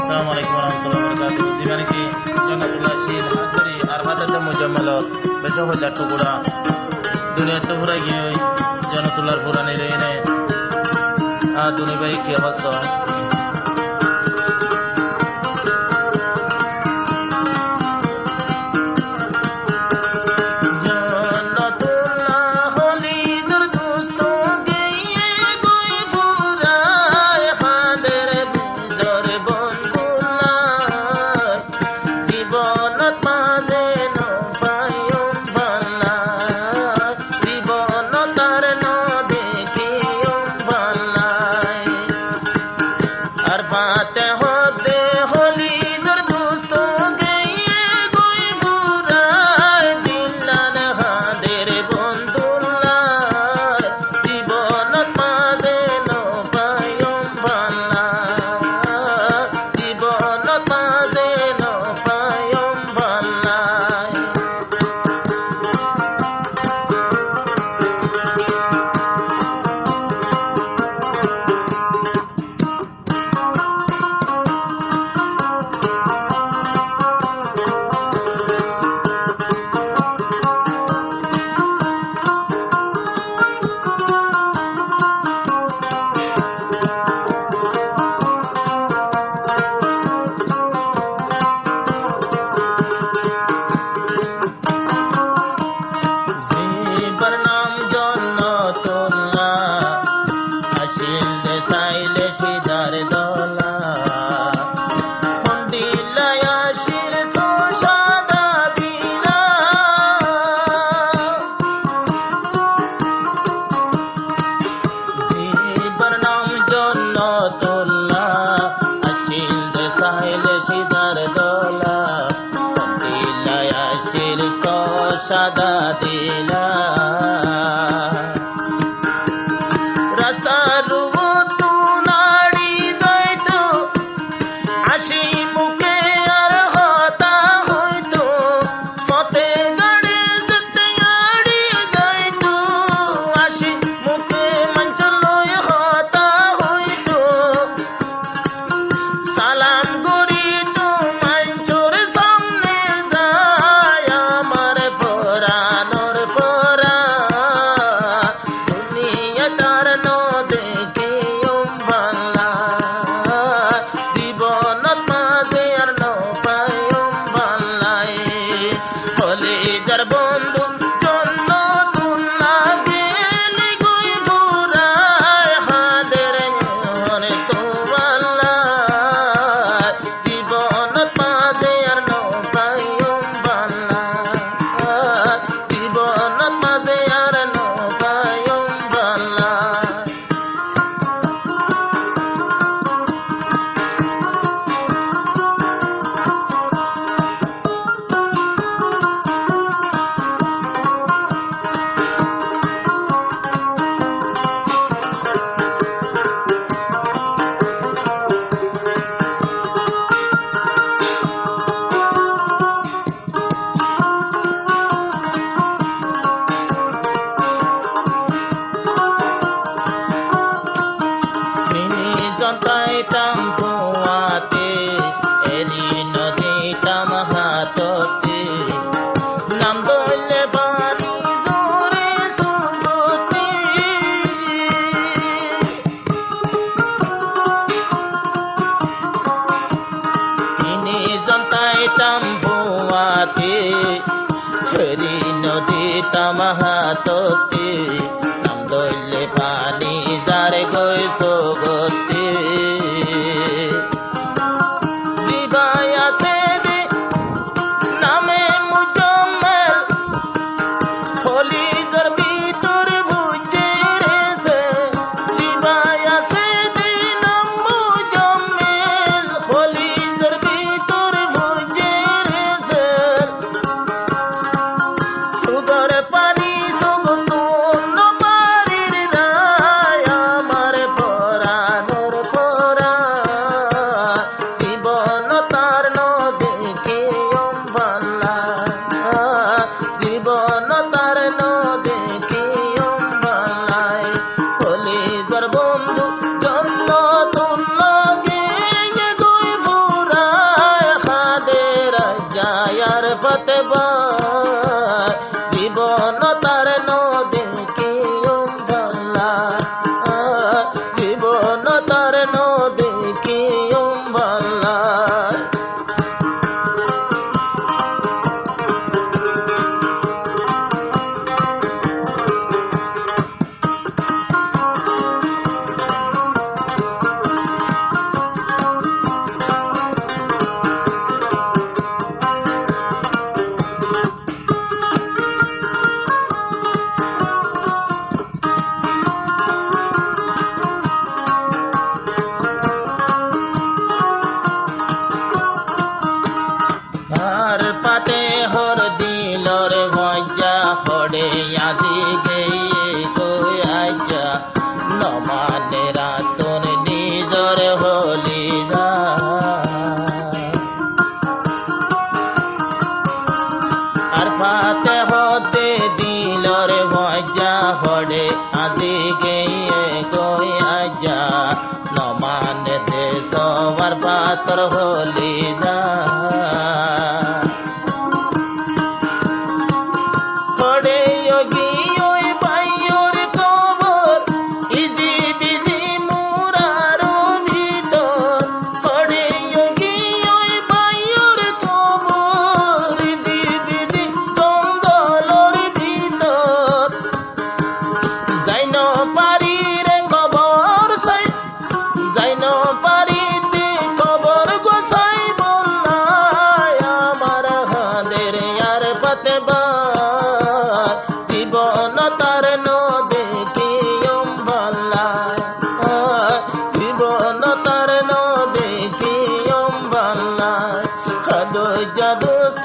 আসসালামু আলাইকুম রহমতুল্লাহ বরকাতুহ জীবনে কি জন্নাতুল্লাহ শীল হাসরি আর হাদাতে মুজাম্মালত বেশক হইলা টুকুরা দুনিয়াতে ঘুরাই গিয়ে জন্নাতুল্লাহর পুরানি রেনে দুনি ভাই কি অবস্থা সাদা দিলা রাস্তার রুবতু নাড়ি যাইতো আসি মুখে আর হতা হইতো পথে গাড়ি যেতে আড়ি যাইতো আসি মুখে মঞ্চলই হতা হইতো সালাম করি তো মঞ্চুর সামনে যায় আমার পরানোর পরা দুনিয়াটার নো দেখি বাংলা জীবনত মাঝে আর নো পায়ম বাংলায় হলে যার বন্ধু জন্য তুলনা গেলি গই বুড়ায় হাদের মনে তো বাংলা জীবনত মাঝে আর নো পায়ম বাংলা জীবনত মাঝে আর নো পায়ম বাংলা জন্তাইতাম ধোঁয়াতে এরি নদীতাম হাততে নাম দইলে বাড়ি জোরে সুগতি জন্তাইতাম ধোঁয়াতে এরি নদীতাম হাততে নাম দইলে পানি যারে গই সুগতি নামে মুজাম্মেল হলিদার ভিতর বুঝে রেছে দিবাই আছে নাম মুজাম্মেল হলিদার ভিতর বুঝে রেছে সুদর পানি সুগত আর পাতে হর দিলর ভজা হরে আদি গেয়ে কই আইজা নমানে রাতন নিজর হলি যা আর পাতে হতে দিলর ভজা হরে আদি গেয়ে কই আইজা নমানে দে সবার পাতর হলি যা জীবন তার নদে কিয়ম বাল্লায় জীবন তার নদে কিয়ম বাল্লায় খাদো জাদুস্ত